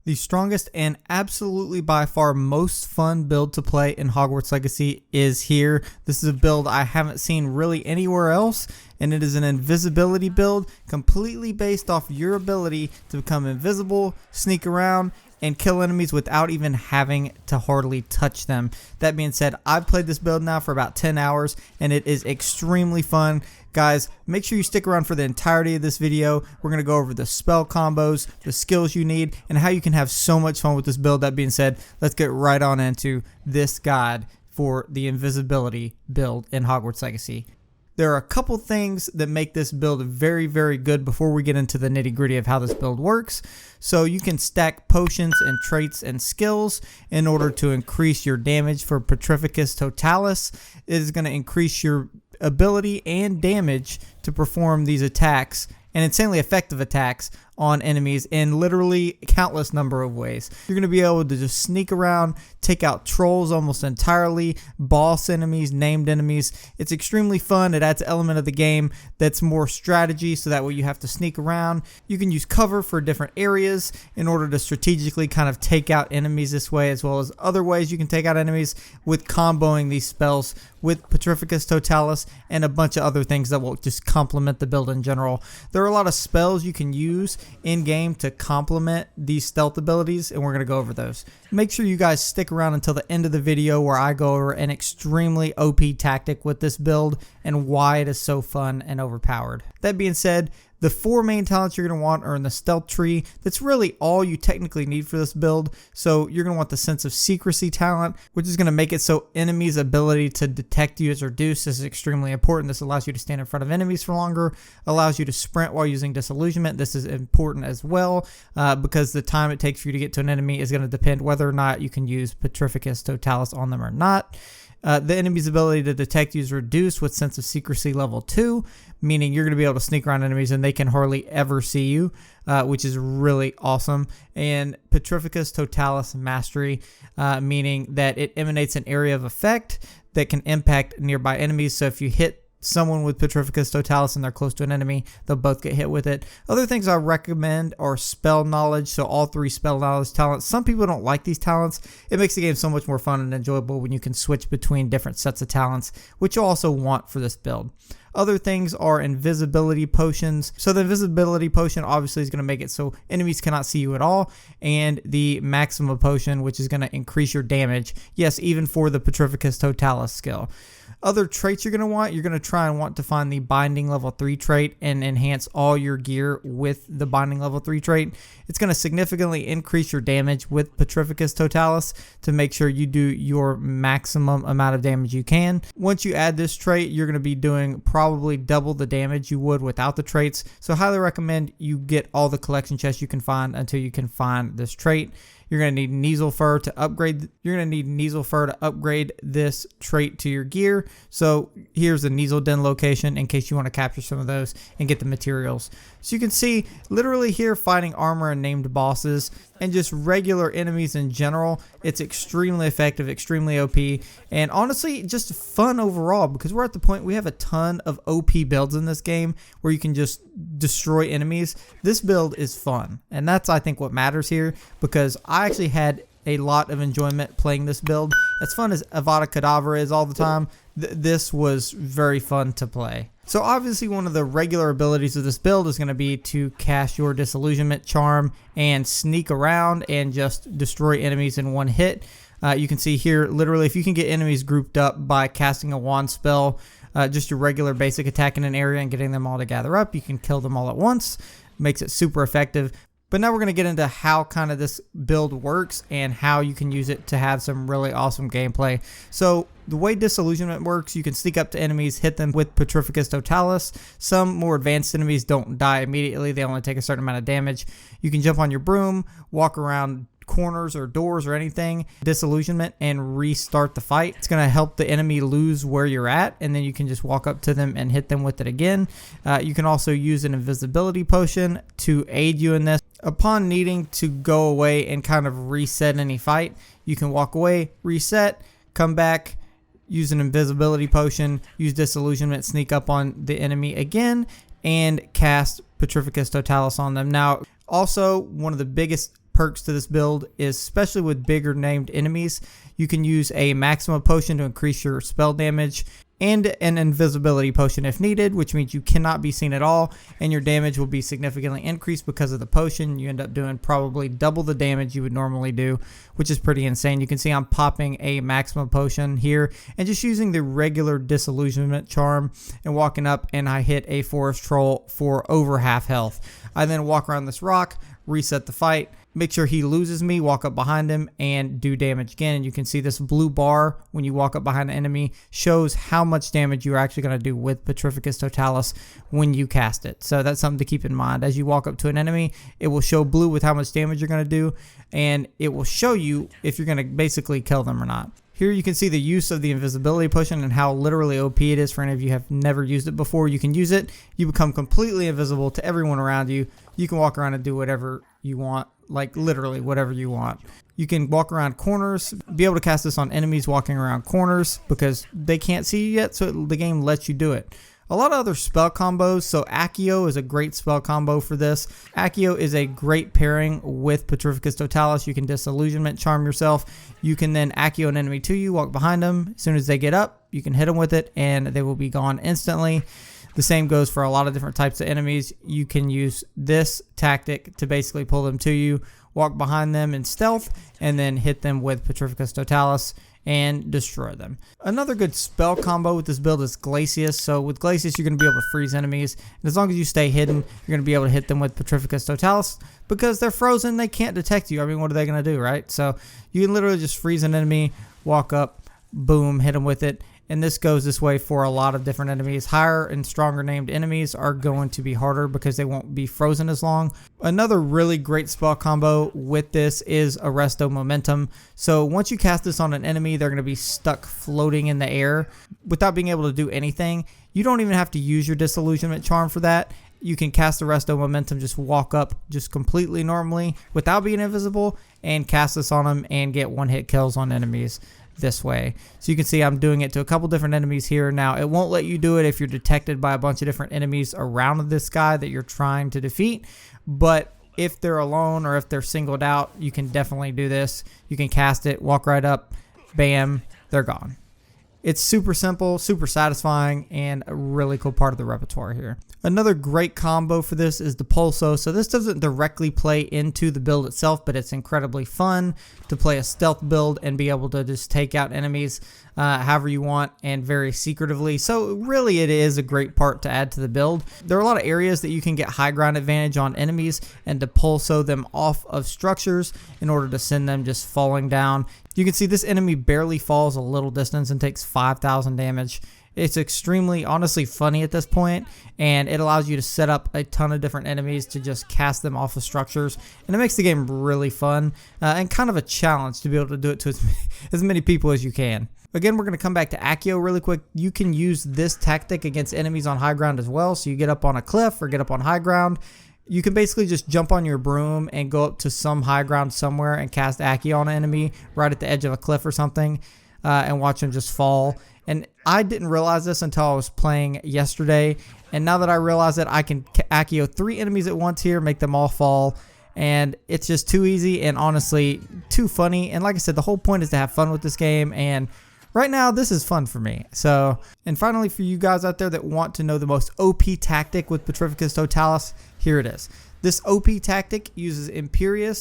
The strongest and absolutely by far most fun build to play in Hogwarts Legacy is here. This is a build I haven't seen really anywhere else, and it is an invisibility build completely based off your ability to become invisible, sneak around, and kill enemies without even having to hardly touch them. That being said, I've played this build now for about 10 hours and it is extremely fun. Guys, make sure you stick around for the entirety of this video. We're going to go over the spell combos, the skills you need, and how you can have so much fun with this build. That being said, let's get right on into this guide for the invisibility build in Hogwarts Legacy. There are a couple things that make this build very, very good before we get into the nitty-gritty of how this build works. So you can stack potions and traits and skills in order to increase your damage for Petrificus Totalis. It is going to increase your ability and damage to perform these attacks, and insanely effective attacks on enemies in literally countless number of ways. You're going to be able to just sneak around, take out trolls almost entirely, boss enemies, named enemies. It's extremely fun. It adds an element of the game that's more strategy, so that way you have to sneak around. You can use cover for different areas in order to strategically kind of take out enemies this way, as well as other ways you can take out enemies with comboing these spells with Petrificus Totalis and a bunch of other things that will just complement the build in general. There are a lot of spells you can use in game to complement these stealth abilities, and we're going to go over those. Make sure you guys stick around until the end of the video where I go over an extremely OP tactic with this build and why it is so fun and overpowered. That being said, the four main talents you're going to want are in the stealth tree. That's really all you technically need for this build. So you're going to want the sense of secrecy talent, which is going to make it so enemies' ability to detect you is reduced. This is extremely important. This allows you to stand in front of enemies for longer, allows you to sprint while using disillusionment. This is important as well because the time it takes for you to get to an enemy is going to depend whether or not you can use Petrificus Totalis on them or not. The enemy's ability to detect you is reduced with sense of secrecy level 2, meaning you're going to be able to sneak around enemies and they can hardly ever see you, which is really awesome. And Petrificus Totalis mastery, meaning that it emanates an area of effect that can impact nearby enemies. So if you hit someone with Petrificus Totalis and they're close to an enemy, they'll both get hit with it. Other things I recommend are spell knowledge, so all three spell knowledge talents. Some people don't like these talents. It makes the game so much more fun and enjoyable when you can switch between different sets of talents, which you also want for this build. Other things are invisibility potions. So the invisibility potion obviously is going to make it so enemies cannot see you at all, and the maxima potion, which is going to increase your damage, yes, even for the Petrificus Totalis skill. Other traits you're going to try and want to find the binding level 3 trait and enhance all your gear with the binding level 3 trait. It's going to significantly increase your damage with Petrificus Totalis to make sure you do your maximum amount of damage you can. Once you add this trait, you're going to be doing probably double the damage you would without the traits. So highly recommend you get all the collection chests you can find until you can find this trait. You're going to need Nasal Fur to upgrade. This trait to your gear. So here's the Nasal Den location in case you want to capture some of those and get the materials. So you can see literally here fighting armor and named bosses and just regular enemies in general. It's extremely effective, extremely OP, and honestly just fun overall because we're at the point we have a ton of OP builds in this game where you can just destroy enemies. This build is fun, and that's I think what matters here because I actually had a lot of enjoyment playing this build. As fun as Avada Kedavra is all the time, this was very fun to play. So obviously one of the regular abilities of this build is going to be to cast your disillusionment charm and sneak around and just destroy enemies in one hit. You can see here literally if you can get enemies grouped up by casting a wand spell, just your regular basic attack in an area and getting them all to gather up, you can kill them all at once. Makes it super effective. But now we're going to get into how kind of this build works and how you can use it to have some really awesome gameplay. So the way disillusionment works, you can sneak up to enemies, hit them with Petrificus Totalis. Some more advanced enemies don't die immediately. They only take a certain amount of damage. You can jump on your broom, walk around corners or doors or anything, disillusionment, and restart the fight. It's going to help the enemy lose where you're at, and then you can just walk up to them and hit them with it again. You can also use an invisibility potion to aid you in this. Upon needing to go away and kind of reset any fight, you can walk away, reset, come back, use an invisibility potion, use disillusionment, sneak up on the enemy again, and cast Petrificus Totalis on them. Now, also, one of the biggest perks to this build is, especially with bigger named enemies, you can use a maximum potion to increase your spell damage and an invisibility potion if needed, which means you cannot be seen at all and your damage will be significantly increased because of the potion. You end up doing probably double the damage you would normally do, which is pretty insane. You can see I'm popping a maximum potion here and just using the regular disillusionment charm and walking up, and I hit a forest troll for over half health. I then walk around this rock, reset the fight, make sure he loses me, walk up behind him, and do damage again. And you can see this blue bar when you walk up behind the enemy shows how much damage you're actually going to do with Petrificus Totalis when you cast it. So that's something to keep in mind. As you walk up to an enemy, it will show blue with how much damage you're going to do, and it will show you if you're going to basically kill them or not. Here you can see the use of the invisibility potion and how literally OP it is for any of you who have never used it before. You can use it, you become completely invisible to everyone around you. You can walk around and do whatever you want, like literally whatever you want. You can walk around corners, be able to cast this on enemies walking around corners because they can't see you yet, so the game lets you do it. A lot of other spell combos, so Accio is a great spell combo for this. Accio is a great pairing with Petrificus Totalis. You can disillusionment charm yourself. You can then Accio an enemy to you, walk behind them. As soon as they get up, you can hit them with it and they will be gone instantly. The same goes for a lot of different types of enemies. You can use this tactic to basically pull them to you, walk behind them in stealth, and then hit them with Petrificus Totalis and destroy them. Another good spell combo with this build is Glacius. So with Glacius, you're going to be able to freeze enemies. And as long as you stay hidden, you're going to be able to hit them with Petrificus Totalis because they're frozen. They can't detect you. I mean, what are they going to do, right? So you can literally just freeze an enemy, walk up, boom, hit them with it. And this goes this way for a lot of different enemies. Higher and stronger named enemies are going to be harder because they won't be frozen as long. Another really great spell combo with this is Arresto Momentum. So once you cast this on an enemy, they're going to be stuck floating in the air without being able to do anything. You don't even have to use your disillusionment charm for that. You can cast Arresto Momentum, just walk up just completely normally without being invisible and cast this on them and get one-hit kills on enemies this way. So you can see I'm doing it to a couple different enemies here. Now it won't let you do it if you're detected by a bunch of different enemies around this guy that you're trying to defeat, but if they're alone or if they're singled out, you can definitely do this. You can cast it, walk right up, bam, they're gone. It's super simple, super satisfying, and a really cool part of the repertoire here. Another great combo for this is Depulso. So this doesn't directly play into the build itself, but it's incredibly fun to play a stealth build and be able to just take out enemies however you want and very secretively. So really it is a great part to add to the build. There are a lot of areas that you can get high ground advantage on enemies and Depulso them off of structures in order to send them just falling down. You can see this enemy barely falls a little distance and takes 5,000 damage. It's extremely, honestly, funny at this point, and it allows you to set up a ton of different enemies to just cast them off of structures, and it makes the game really fun and kind of a challenge to be able to do it to as many people as you can. Again, we're going to come back to Accio really quick. You can use this tactic against enemies on high ground as well, so you get up on a cliff or get up on high ground. You can basically just jump on your broom and go up to some high ground somewhere and cast Accio on an enemy right at the edge of a cliff or something and watch them just fall. And I didn't realize this until I was playing yesterday. And now that I realize it, I can Accio 3 enemies at once here, make them all fall. And it's just too easy and honestly too funny. And like I said, the whole point is to have fun with this game. And right now, this is fun for me. So, and finally, for you guys out there that want to know the most OP tactic with Petrificus Totalis, here it is. This OP tactic uses Imperio.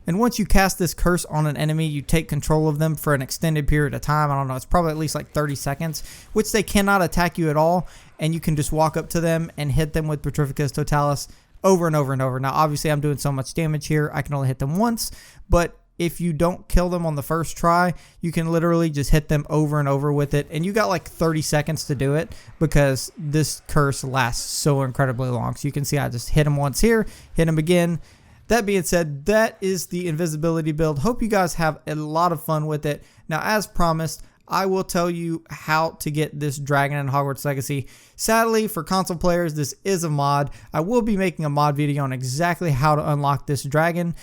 And once you cast this curse on an enemy, you take control of them for an extended period of time. I don't know, it's probably at least like 30 seconds, which they cannot attack you at all. And you can just walk up to them and hit them with Petrificus Totalis over and over and over. Now, obviously, I'm doing so much damage here, I can only hit them once. But if you don't kill them on the first try, you can literally just hit them over and over with it. And you got like 30 seconds to do it because this curse lasts so incredibly long. So you can see I just hit them once here, hit them again. That being said, that is the Invisibility build. Hope you guys have a lot of fun with it. Now, as promised, I will tell you how to get this dragon in Hogwarts Legacy. Sadly, for console players, this is a mod. I will be making a mod video on exactly how to unlock this dragon,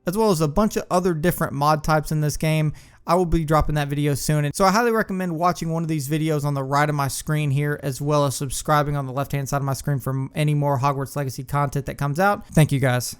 as well as a bunch of other different mod types in this game. I will be dropping that video soon. And so I highly recommend watching one of these videos on the right of my screen here, as well as subscribing on the left-hand side of my screen for any more Hogwarts Legacy content that comes out. Thank you guys.